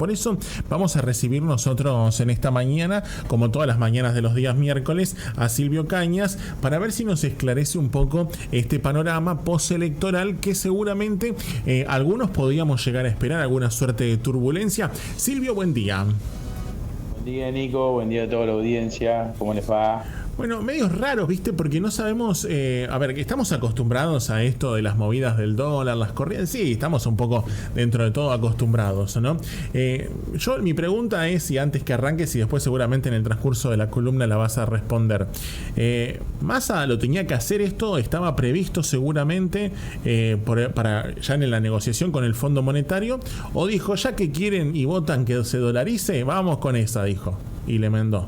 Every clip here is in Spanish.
Por eso vamos a recibir nosotros en esta mañana, como todas las mañanas de los días miércoles, a Silvio Cañas para ver si nos esclarece un poco este panorama postelectoral que seguramente algunos podríamos llegar a esperar alguna suerte de turbulencia. Silvio, buen día. Buen día, Nico, buen día a toda la audiencia, ¿cómo les va? Bueno, medios raros, ¿viste? Porque no sabemos, a ver, que estamos acostumbrados a esto de las movidas del dólar, las corridas, sí, estamos un poco dentro de todo acostumbrados, ¿no? Mi pregunta es, y antes que arranques, y después seguramente en el transcurso de la columna la vas a responder, ¿Massa lo tenía que hacer esto? ¿Estaba previsto seguramente para ya en la negociación con el Fondo Monetario? ¿O dijo, ya que quieren y votan que se dolarice, vamos con esa, dijo, y le mandó?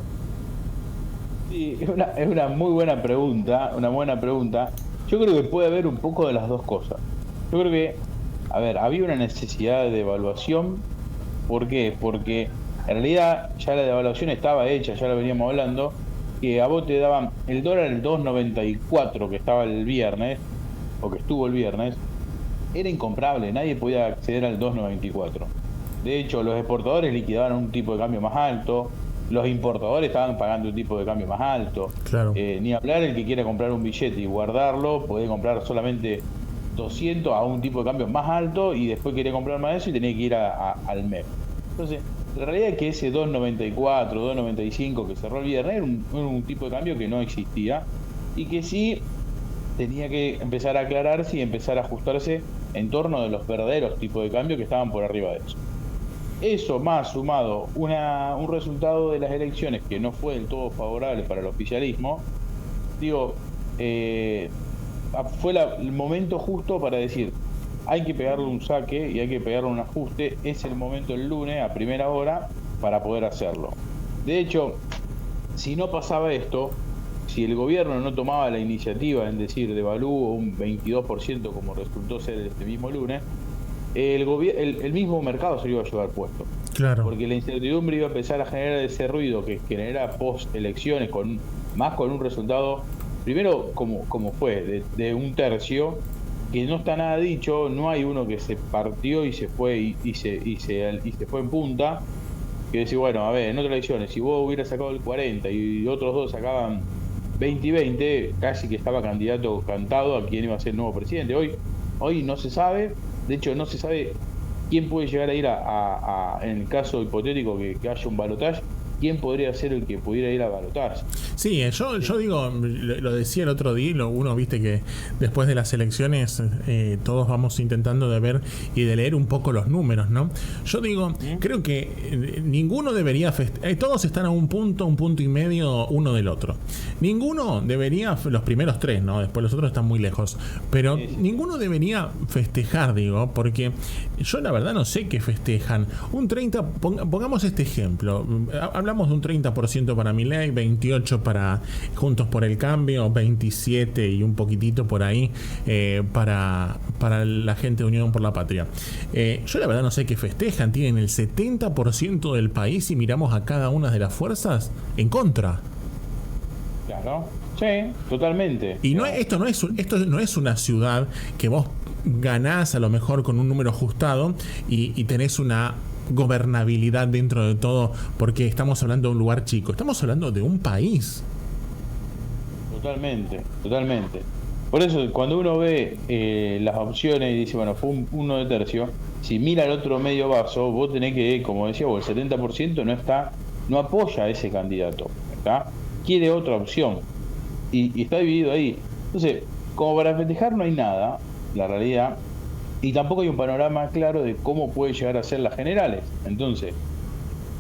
Sí, es una muy buena pregunta, una buena pregunta. Yo creo que puede haber un poco de las dos cosas. Yo creo que, a ver, había una necesidad de devaluación. ¿Por qué? Porque en realidad ya la devaluación estaba hecha, ya lo veníamos hablando, que a vos te daban el dólar el 2.94 que estaba el viernes, o que estuvo el viernes, era incomprable, nadie podía acceder al 2.94. De hecho, los exportadores liquidaban un tipo de cambio más alto, los importadores estaban pagando un tipo de cambio más alto. Claro. Ni hablar el que quiera comprar un billete y guardarlo, puede comprar solamente 200 a un tipo de cambio más alto y después quiere comprar más de eso y tenía que ir al MEP. Entonces, la realidad es que ese 2.94, 2.95 que cerró el viernes era un tipo de cambio que no existía y que sí tenía que empezar a aclararse y empezar a ajustarse en torno de los verdaderos tipos de cambio que estaban por arriba de eso. Eso más sumado un resultado de las elecciones que no fue del todo favorable para el oficialismo, digo, fue el momento justo para decir, hay que pegarle un saque y hay que pegarle un ajuste, es el momento el lunes a primera hora para poder hacerlo. De hecho, si no pasaba esto, si el gobierno no tomaba la iniciativa en decir devalúo un 22% como resultó ser este mismo lunes, el mismo mercado se lo iba a llevar puesto. Claro. Porque la incertidumbre iba a empezar a generar ese ruido que genera post elecciones, con un resultado, primero como fue, de un tercio, que no está nada dicho, no hay uno que se partió y se fue y se fue en punta, que decir, bueno, a ver, en otras elecciones, si vos hubieras sacado el 40 y otros dos sacaban 20 y 20, casi que estaba candidato cantado a quién iba a ser el nuevo presidente. Hoy no se sabe. De hecho, no se sabe quién puede llegar a ir en el caso hipotético que haya un balotaje, quién podría ser el que pudiera ir a balotaje. Sí, yo digo, lo decía el otro día, uno viste que después de las elecciones todos vamos intentando de ver y de leer un poco los números, ¿no? Yo digo, creo que ninguno debería todos están a un punto y medio uno del otro. Ninguno debería, los primeros tres, ¿no? Después los otros están muy lejos, pero sí. Ninguno debería festejar, digo, porque yo la verdad no sé qué festejan. Un 30, pongamos este ejemplo, hablamos de un 30% para Milei, 28% para Juntos por el Cambio, 27 y un poquitito por ahí para la gente de Unión por la Patria. Yo la verdad no sé qué festejan, tienen el 70% del país y miramos a cada una de las fuerzas en contra. Claro, sí, totalmente. Y esto no es una ciudad que vos ganás a lo mejor con un número ajustado y tenés una gobernabilidad dentro de todo, porque estamos hablando de un lugar chico, estamos hablando de un país. Totalmente. Por eso cuando uno ve las opciones y dice, bueno, fue uno de tercio, si mira el otro medio vaso, vos tenés que, como decía vos, el 70% no apoya a ese candidato, ¿está? Quiere otra opción y está dividido ahí. Entonces, como para festejar no hay nada, la realidad. Y tampoco hay un panorama claro de cómo puede llegar a ser las generales. Entonces,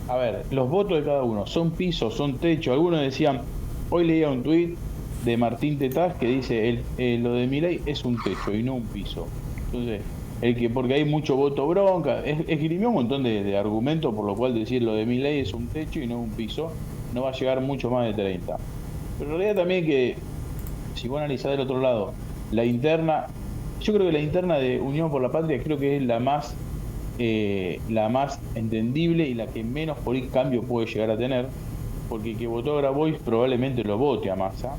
a ver, los votos de cada uno, ¿son pisos, son techo? Algunos decían, hoy leía un tuit de Martín Tetaz que dice, lo de Milei es un techo y no un piso. Entonces, porque hay mucho voto bronca, esgrimió un montón de argumentos por lo cual decir lo de Milei es un techo y no un piso, no va a llegar mucho más de 30. Pero en realidad también que, si vos analizás del otro lado, la interna... Yo creo que la interna de Unión por la Patria creo que es la más entendible y la que menos por ahí cambio puede llegar a tener, porque el que votó a Grabois probablemente lo vote a Massa,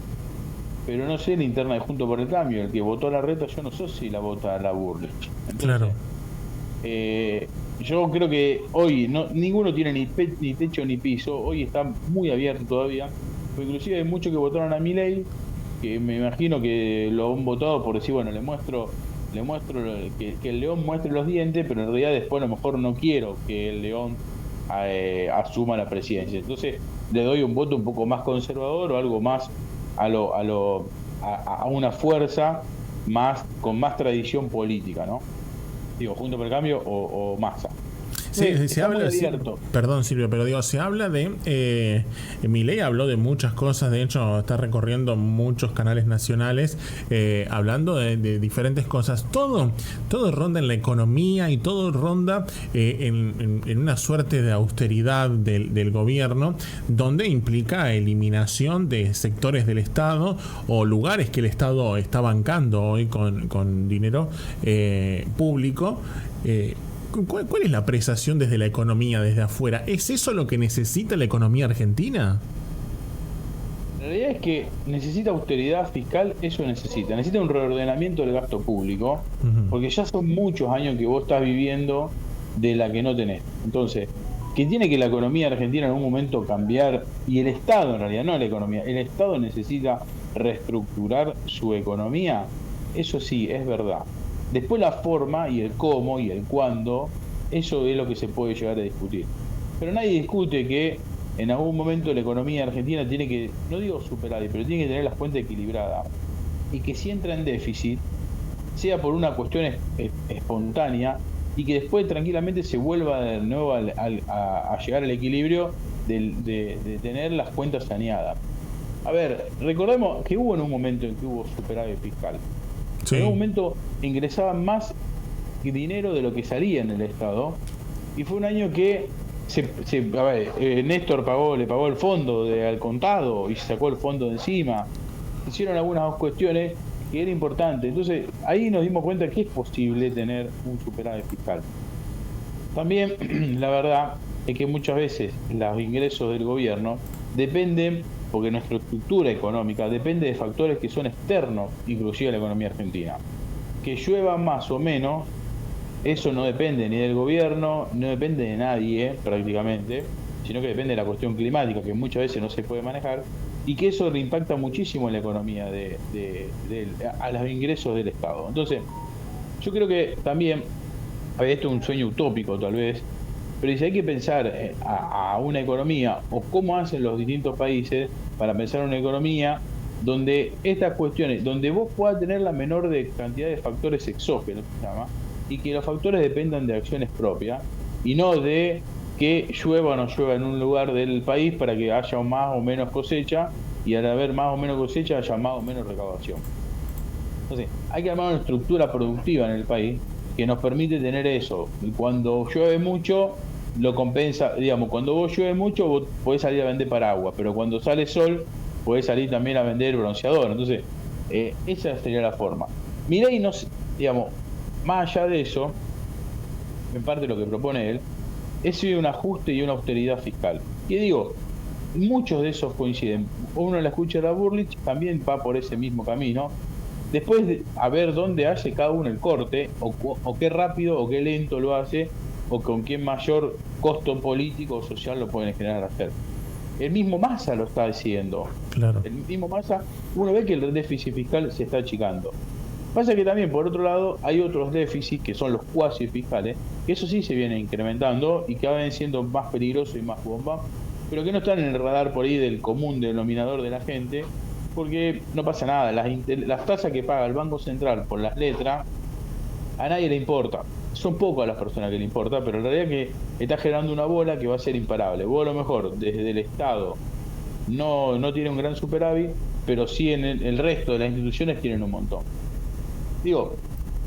pero no sé la interna de Juntos por el Cambio, el que votó a Larreta yo no sé si la vota a la Burlich. Entonces, claro. yo creo que hoy ninguno tiene ni techo ni piso, hoy está muy abierto todavía, porque inclusive hay muchos que votaron a Milei, que me imagino que lo han votado por decir, bueno, le muestro que el león muestre los dientes, pero en realidad después a lo mejor no quiero que el león asuma la presidencia. Entonces le doy un voto un poco más conservador o algo más a una fuerza más con más tradición política, ¿no? Digo, Juntos por el Cambio o Massa. Sí, se habla, perdón Silvio, pero digo, se habla de Milei habló de muchas cosas, de hecho está recorriendo muchos canales nacionales hablando de diferentes cosas, todo ronda en la economía y todo ronda en una suerte de austeridad del gobierno, donde implica eliminación de sectores del Estado o lugares que el Estado está bancando hoy con dinero público. ¿Cuál es la apreciación desde la economía, desde afuera? ¿Es eso lo que necesita la economía argentina? La realidad es que necesita austeridad fiscal, eso necesita un reordenamiento del gasto público, porque ya son muchos años que vos estás viviendo de la que no tenés. Entonces, que tiene que la economía argentina en algún momento cambiar, y el Estado en realidad, no la economía, el Estado necesita reestructurar su economía, eso sí, es verdad. Después la forma y el cómo y el cuándo, eso es lo que se puede llegar a discutir. Pero nadie discute que en algún momento la economía argentina tiene que, no digo superávit, pero tiene que tener las cuentas equilibradas. Y que si entra en déficit, sea por una cuestión espontánea y que después tranquilamente se vuelva de nuevo a llegar al equilibrio de tener las cuentas saneadas. A ver, recordemos que hubo en un momento en que hubo superávit fiscal. Sí. En un momento ingresaban más dinero de lo que salía en el Estado y fue un año que Néstor le pagó el fondo al contado y se sacó el fondo de encima. Hicieron algunas cuestiones que era importante. Entonces ahí nos dimos cuenta que es posible tener un superávit fiscal. También la verdad es que muchas veces los ingresos del gobierno dependen, porque nuestra estructura económica depende de factores que son externos, inclusive a la economía argentina. Que llueva más o menos, eso no depende ni del gobierno, no depende de nadie prácticamente, sino que depende de la cuestión climática, que muchas veces no se puede manejar, y que eso le impacta muchísimo en la economía a los ingresos del Estado. Entonces, yo creo que también, esto es un sueño utópico tal vez, pero si hay que pensar a una economía o cómo hacen los distintos países para pensar en una economía donde estas cuestiones, donde vos puedas tener la menor cantidad de factores exógenos, se llama, y que los factores dependan de acciones propias y no de que llueva o no llueva en un lugar del país para que haya más o menos cosecha y al haber más o menos cosecha haya más o menos recaudación. Entonces, hay que armar una estructura productiva en el país que nos permite tener eso. Y cuando llueve mucho, lo compensa, digamos, cuando vos llueve mucho, vos podés salir a vender paraguas, pero cuando sale sol, podés salir también a vender bronceador. Entonces, esa sería la forma. Milei, digamos, más allá de eso, en parte lo que propone él, es un ajuste y una austeridad fiscal. Y digo, muchos de esos coinciden. Uno la escucha a la Burlich, también va por ese mismo camino. Después de a ver dónde hace cada uno el corte, o qué rápido o qué lento lo hace, o con qué mayor costo político o social lo pueden generar hacer. El mismo Massa lo está decidiendo. Claro. El mismo Massa, uno ve que el déficit fiscal se está achicando. Pasa que también, por otro lado, hay otros déficits que son los cuasi fiscales, que eso sí se viene incrementando y que van siendo más peligrosos y más bomba, pero que no están en el radar por ahí del común denominador de la gente, porque no pasa nada. Las tasas que paga el Banco Central por las letras, a nadie le importa. Son pocas las personas que le importa, pero en realidad que está generando una bola que va a ser imparable. Vos a lo mejor desde el Estado no tiene un gran superávit, pero sí en el resto de las instituciones tienen un montón. Digo,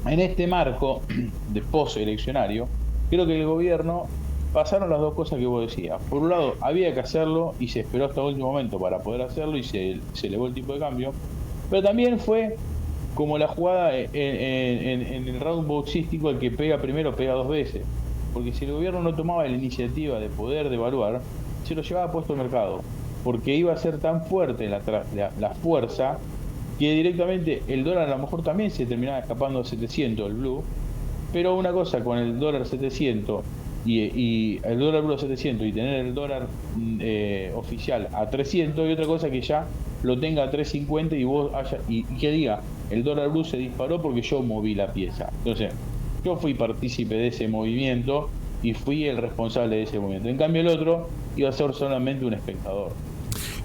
en este marco de posteleccionario, creo que el gobierno pasaron las dos cosas que vos decías. Por un lado, había que hacerlo y se esperó hasta el último momento para poder hacerlo y se elevó el tipo de cambio, pero también fue como la jugada en el round boxístico, el que pega primero pega dos veces, porque si el gobierno no tomaba la iniciativa de poder devaluar, se lo llevaba puesto al mercado, porque iba a ser tan fuerte la fuerza que directamente el dólar a lo mejor también se terminaba escapando a 700 el blue, Pero una cosa con el dólar 700 y el dólar blue a 700 y tener el dólar oficial a 300, y otra cosa que ya lo tenga a 350 y vos y que diga el dólar blue se disparó porque yo moví la pieza. Entonces, yo fui partícipe de ese movimiento y fui el responsable de ese movimiento. En cambio, el otro iba a ser solamente un espectador.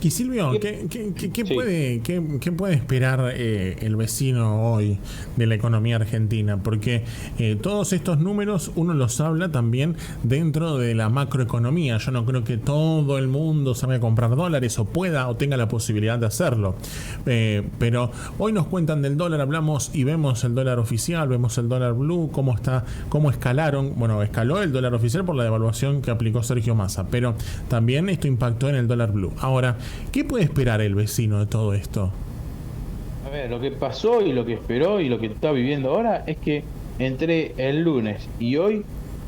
Y Silvio, ¿qué puede esperar el vecino hoy de la economía argentina? Porque todos estos números uno los habla también dentro de la macroeconomía. Yo no creo que todo el mundo sabe comprar dólares o pueda o tenga la posibilidad de hacerlo. Pero hoy nos cuentan del dólar, hablamos y vemos el dólar oficial, vemos el dólar blue, cómo escalaron. Bueno, escaló el dólar oficial por la devaluación que aplicó Sergio Massa, pero también esto impactó en el dólar blue. Ahora, ¿qué puede esperar el vecino de todo esto? A ver, lo que pasó y lo que esperó y lo que está viviendo ahora es que entre el lunes y hoy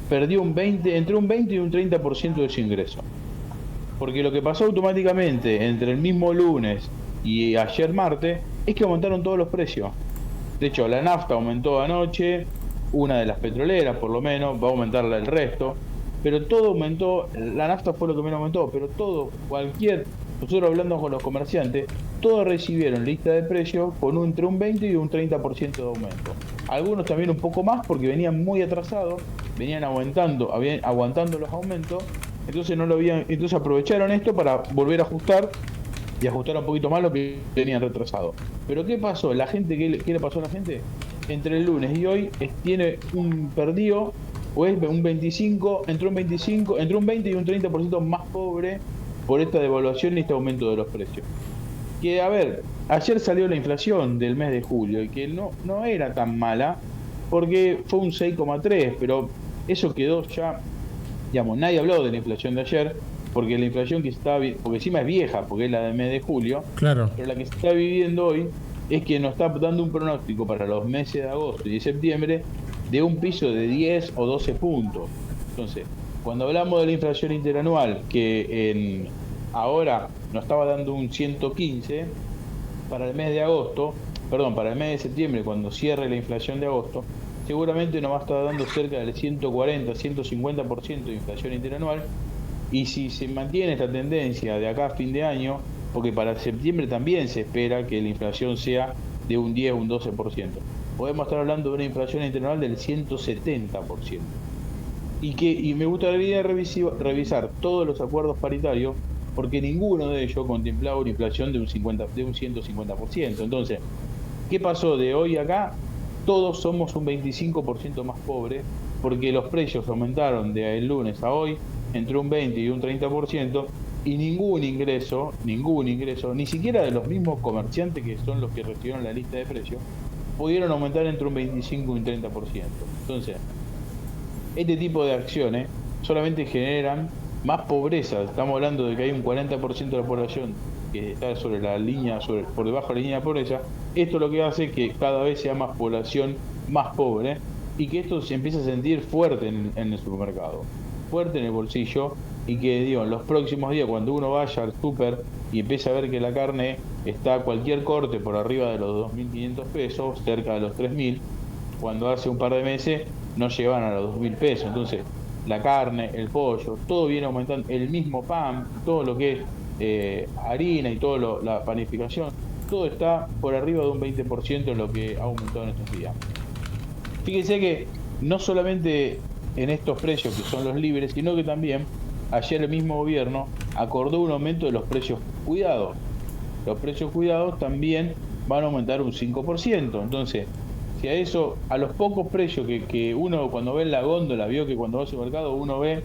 perdió entre un 20 y un 30% de su ingreso. Porque lo que pasó automáticamente entre el mismo lunes y ayer martes es que aumentaron todos los precios. De hecho, la nafta aumentó anoche, una de las petroleras por lo menos, va a aumentar el resto, pero todo aumentó. La nafta fue lo que menos aumentó, pero todo, nosotros hablando con los comerciantes, todos recibieron lista de precios con entre un 20 y un 30% de aumento. Algunos también un poco más porque venían muy atrasados, venían aguantando los aumentos, entonces aprovecharon esto para volver a ajustar y ajustar un poquito más lo que tenían retrasado. Pero ¿qué pasó? ¿Qué le pasó a la gente? Entre el lunes y hoy tiene un perdido, o es un 25, entre un 20 y un 30% más pobre por esta devaluación y este aumento de los precios. Que, a ver, ayer salió la inflación del mes de julio y que no era tan mala porque fue un 6,3, pero eso quedó ya, digamos, nadie habló de la inflación de ayer porque la inflación que porque encima es vieja, porque es la del mes de julio, claro, pero la que se está viviendo hoy es que nos está dando un pronóstico para los meses de agosto y de septiembre de un piso de 10 o 12 puntos. Entonces, cuando hablamos de la inflación interanual, que ahora nos estaba dando un 115, para el mes de septiembre, cuando cierre la inflación de agosto, seguramente nos va a estar dando cerca del 140, 150% de inflación interanual, y si se mantiene esta tendencia de acá a fin de año, porque para septiembre también se espera que la inflación sea de un 10 o un 12%, podemos estar hablando de una inflación interanual del 170%. Y me gustaría revisar todos los acuerdos paritarios, porque ninguno de ellos contemplaba una inflación de un 150%. Entonces, ¿qué pasó de hoy acá? Todos somos un 25% más pobres, porque los precios aumentaron de el lunes a hoy entre un 20 y un 30%, y ningún ingreso, ni siquiera de los mismos comerciantes que son los que recibieron la lista de precios, pudieron aumentar entre un 25 y un 30%. Entonces, este tipo de acciones solamente generan más pobreza. Estamos hablando de que hay un 40% de la población que está por debajo de la línea de pobreza. Esto lo que hace que cada vez sea más población más pobre y que esto se empiece a sentir fuerte en el supermercado, fuerte en el bolsillo, y que en los próximos días, cuando uno vaya al súper y empiece a ver que la carne está a cualquier corte por arriba de los 2.500 pesos, cerca de los 3.000, cuando hace un par de meses no llegaban a los 2.000 pesos. Entonces, la carne, el pollo, todo viene aumentando, el mismo pan, todo lo que es harina y toda la panificación, todo está por arriba de un 20% en lo que ha aumentado en estos días. Fíjense que no solamente en estos precios que son los libres, sino que también ayer el mismo gobierno acordó un aumento de los precios cuidados. Los precios cuidados también van a aumentar un 5%. Entonces, si a eso, a los pocos precios que uno cuando ve en la góndola, vio que cuando va al supermercado uno ve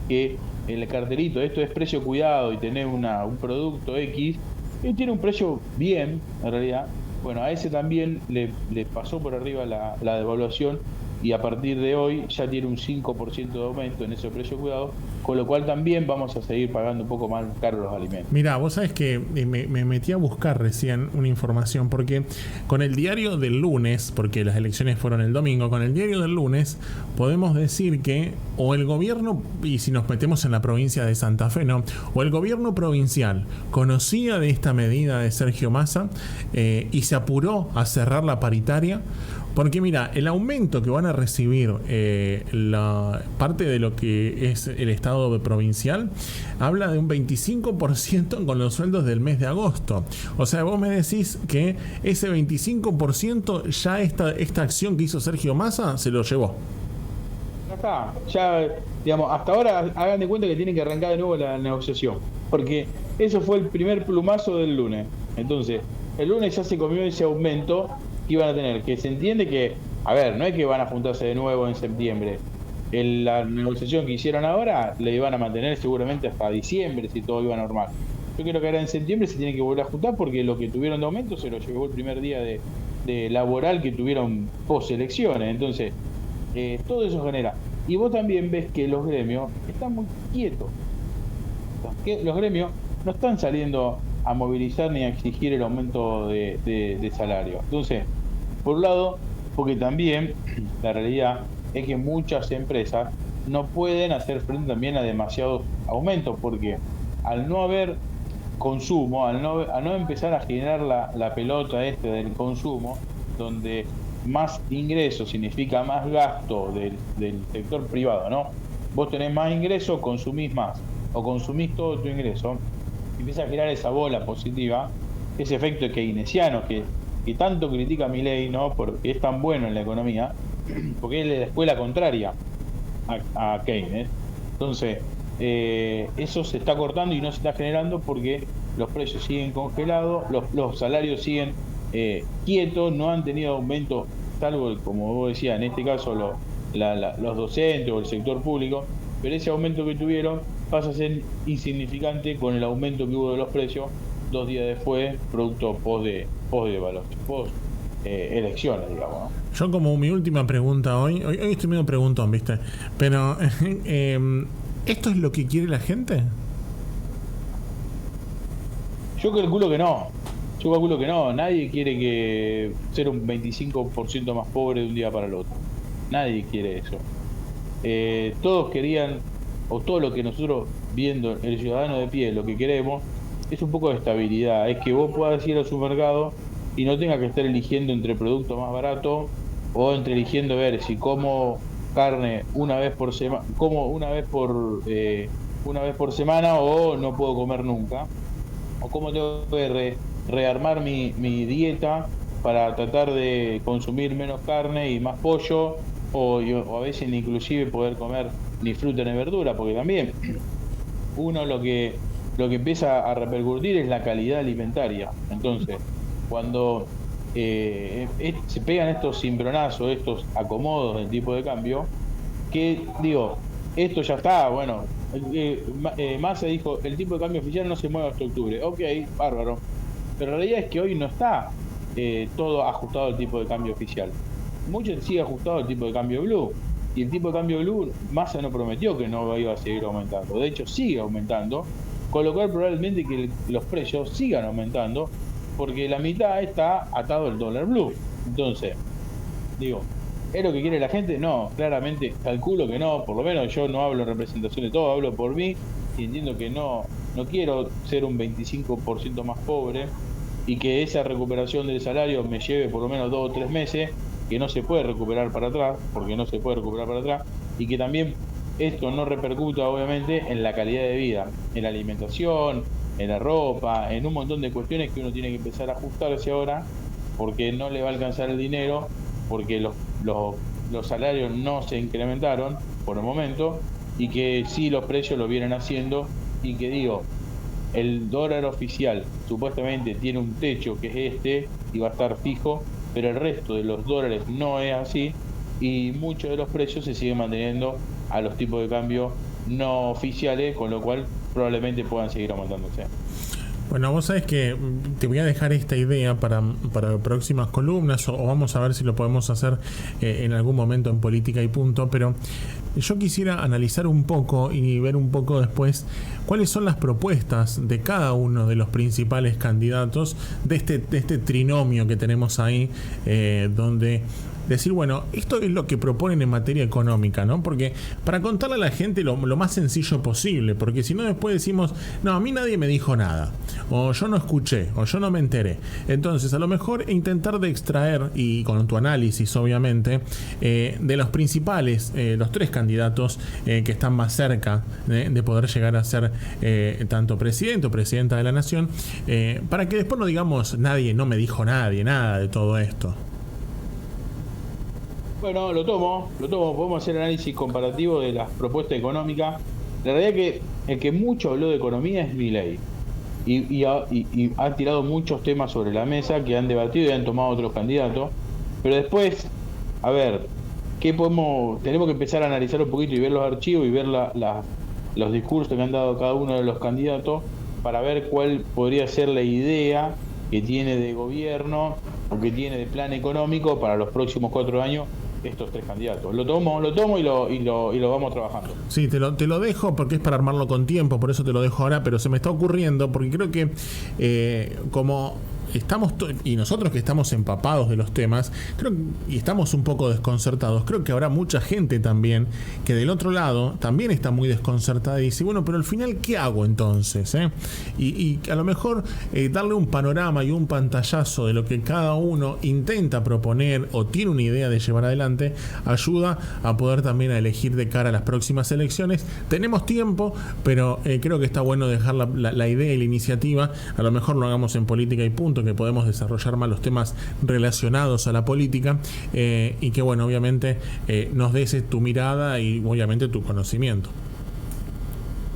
que el cartelito, esto es precio cuidado y tenés un producto X, y tiene un precio bien, en realidad. Bueno, a ese también le pasó por arriba la devaluación, y a partir de hoy ya tiene un 5% de aumento en ese precio cuidado, con lo cual también vamos a seguir pagando un poco más caros los alimentos. Mira, vos sabés que me metí a buscar recién una información, porque con el diario del lunes, porque las elecciones fueron el domingo, con el diario del lunes podemos decir que o el gobierno, y si nos metemos en la provincia de Santa Fe, no, o el gobierno provincial conocía de esta medida de Sergio Massa y se apuró a cerrar la paritaria. Porque mira, el aumento que van a recibir la parte de lo que es el Estado provincial habla de un 25% con los sueldos del mes de agosto. O sea, vos me decís que ese 25% ya esta acción que hizo Sergio Massa se lo llevó. Ya está, ya, digamos, hasta ahora hagan de cuenta que tienen que arrancar de nuevo la negociación, porque eso fue el primer plumazo del lunes. Entonces, el lunes ya se comió ese aumento que iban a tener, que se entiende que, a ver, no es que van a juntarse de nuevo en septiembre. La negociación que hicieron ahora la iban a mantener seguramente hasta diciembre, si todo iba normal. Yo creo que ahora en septiembre se tienen que volver a juntar, porque lo que tuvieron de aumento se lo llevó el primer día de laboral que tuvieron post elecciones. Entonces, todo eso genera. Y vos también ves que los gremios están muy quietos. Los gremios no están saliendo a movilizar ni a exigir el aumento de salario. Entonces, por un lado, porque también la realidad es que muchas empresas no pueden hacer frente también a demasiados aumentos, porque al no haber consumo, al no empezar a generar la pelota del consumo, donde más ingresos significa más gasto del sector privado, ¿no? Vos tenés más ingresos, consumís más, o consumís todo tu ingreso, empieza a girar esa bola positiva, ese efecto keynesiano que tanto critica Milei, ¿no? Porque es tan bueno en la economía, porque es la escuela contraria a Keynes. Entonces, eso se está cortando y no se está generando porque los precios siguen congelados, los salarios siguen quietos, no han tenido aumento, salvo, como vos decías, en este caso los docentes o el sector público, pero ese aumento que tuvieron pasa a ser insignificante con el aumento que hubo de los precios 2 días después, producto post elecciones, digamos, ¿no? Yo, como mi última pregunta hoy estoy medio preguntón, ¿viste? Pero ¿esto es lo que quiere la gente? Yo calculo que no. Nadie quiere que ser un 25% más pobre de un día para el otro. Nadie quiere eso. Todos querían, o todo lo que nosotros, viendo el ciudadano de pie, lo que queremos es un poco de estabilidad. Es que vos puedas ir al supermercado y no tengas que estar eligiendo entre productos más baratos, o entre eligiendo ver si como carne una vez por semana, una vez por semana, o no puedo comer nunca, o cómo tengo que rearmar mi dieta para tratar de consumir menos carne y más pollo, o a veces inclusive poder comer ni fruta ni verdura, porque también uno lo que empieza a repercutir es la calidad alimentaria. Entonces, cuando se pegan estos cimbronazos, estos acomodos del tipo de cambio, que digo, esto ya está, bueno, Massa dijo, el tipo de cambio oficial no se mueve hasta octubre. Ok, bárbaro. Pero la realidad es que hoy no está todo ajustado al tipo de cambio oficial. Mucho sigue ajustado al tipo de cambio blue. Y el tipo de cambio blue, Massa no prometió que no iba a seguir aumentando. De hecho, sigue aumentando, con lo cual probablemente que los precios sigan aumentando, porque la mitad está atado al dólar blue. Entonces, digo, ¿es lo que quiere la gente? No, claramente calculo que no. Por lo menos yo no hablo en representación de todo, hablo por mí, y entiendo que no quiero ser un 25% más pobre, y que esa recuperación del salario me lleve por lo menos 2 o 3 meses, que no se puede recuperar para atrás, y que también esto no repercuta obviamente en la calidad de vida, en la alimentación, en la ropa, en un montón de cuestiones que uno tiene que empezar a ajustarse ahora, porque no le va a alcanzar el dinero, porque los salarios no se incrementaron por el momento, y que sí los precios lo vienen haciendo, y que digo, el dólar oficial supuestamente tiene un techo que es y va a estar fijo, pero el resto de los dólares no es así, y muchos de los precios se siguen manteniendo a los tipos de cambio no oficiales, con lo cual probablemente puedan seguir aumentándose. Bueno, vos sabés que te voy a dejar esta idea para próximas columnas o vamos a ver si lo podemos hacer en algún momento en Política y Punto, pero yo quisiera analizar un poco y ver un poco después cuáles son las propuestas de cada uno de los principales candidatos de este trinomio que tenemos ahí, donde decir, bueno, esto es lo que proponen en materia económica, ¿no? Porque para contarle a la gente lo más sencillo posible, porque si no después decimos, no, a mí nadie me dijo nada, o yo no escuché, o yo no me enteré. Entonces, a lo mejor intentar de extraer, y con tu análisis, obviamente, de los principales, los tres candidatos que están más cerca de poder llegar a ser tanto presidente o presidenta de la nación, para que después no digamos, no me dijo nadie, nada de todo esto. Bueno, lo tomo, podemos hacer análisis comparativo de las propuestas económicas. La realidad es que el que mucho habló de economía es Milei y ha tirado muchos temas sobre la mesa que han debatido y han tomado otros candidatos, pero después, a ver, tenemos que empezar a analizar un poquito y ver los archivos y ver los discursos que han dado cada uno de los candidatos para ver cuál podría ser la idea que tiene de gobierno o que tiene de plan económico para los próximos 4 años estos tres candidatos. Lo tomo y lo vamos trabajando. Sí, te lo dejo porque es para armarlo con tiempo, por eso te lo dejo ahora, pero se me está ocurriendo porque creo que como estamos y nosotros que estamos empapados de los temas, y estamos un poco desconcertados, creo que habrá mucha gente también que del otro lado también está muy desconcertada y dice, bueno, pero al final, ¿qué hago entonces? Y a lo mejor darle un panorama y un pantallazo de lo que cada uno intenta proponer o tiene una idea de llevar adelante, ayuda a poder también a elegir de cara a las próximas elecciones. Tenemos tiempo, pero creo que está bueno dejar la idea y la iniciativa, a lo mejor lo hagamos en Política y Punto, que podemos desarrollar más los temas relacionados a la política, y que bueno, obviamente nos des tu mirada y obviamente tu conocimiento.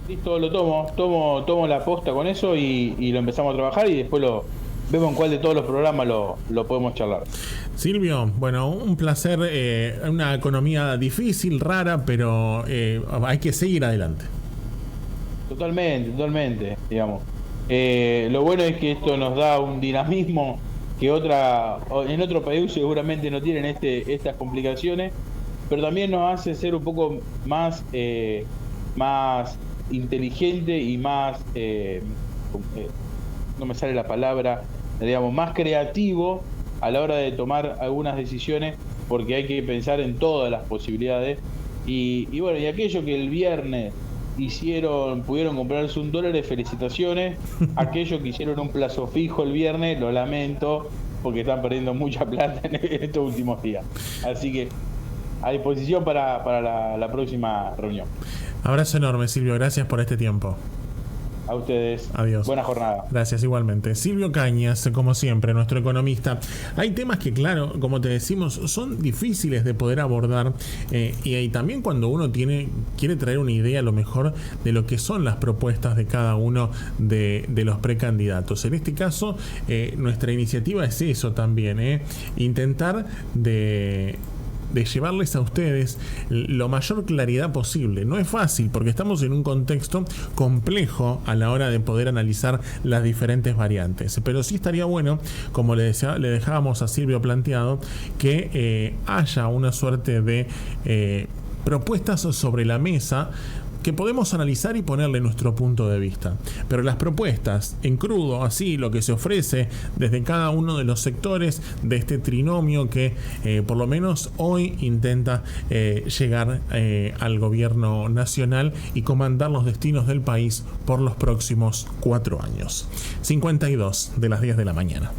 Listo, lo tomo la posta con eso y lo empezamos a trabajar y después vemos en cuál de todos los programas lo podemos charlar. Silvio, bueno, un placer, una economía difícil, rara, pero hay que seguir adelante. Totalmente, digamos. Lo bueno es que esto nos da un dinamismo que en otro país seguramente no tienen estas complicaciones, pero también nos hace ser un poco más inteligente y más no me sale la palabra, digamos, más creativo a la hora de tomar algunas decisiones, porque hay que pensar en todas las posibilidades y bueno, y aquello que el viernes pudieron comprarse $1, felicitaciones. Aquellos que hicieron un plazo fijo el viernes, lo lamento, porque están perdiendo mucha plata en estos últimos días. Así que a disposición para la próxima reunión. Abrazo enorme, Silvio, gracias por este tiempo. A ustedes. Adiós. Buena jornada. Gracias, igualmente. Silvio Cañas, como siempre, nuestro economista. Hay temas que, claro, como te decimos, son difíciles de poder abordar, y también cuando uno quiere traer una idea, a lo mejor, de lo que son las propuestas de cada uno de los precandidatos. En este caso, nuestra iniciativa es eso también, intentar de llevarles a ustedes lo mayor claridad posible. No es fácil porque estamos en un contexto complejo a la hora de poder analizar las diferentes variantes, pero sí estaría bueno, como le dejábamos a Silvio planteado, que haya una suerte de propuestas sobre la mesa que podemos analizar y ponerle nuestro punto de vista. Pero las propuestas en crudo, así lo que se ofrece desde cada uno de los sectores de este trinomio que por lo menos hoy intenta llegar al gobierno nacional y comandar los destinos del país por los próximos 4 años. 52 de las 10 de la mañana.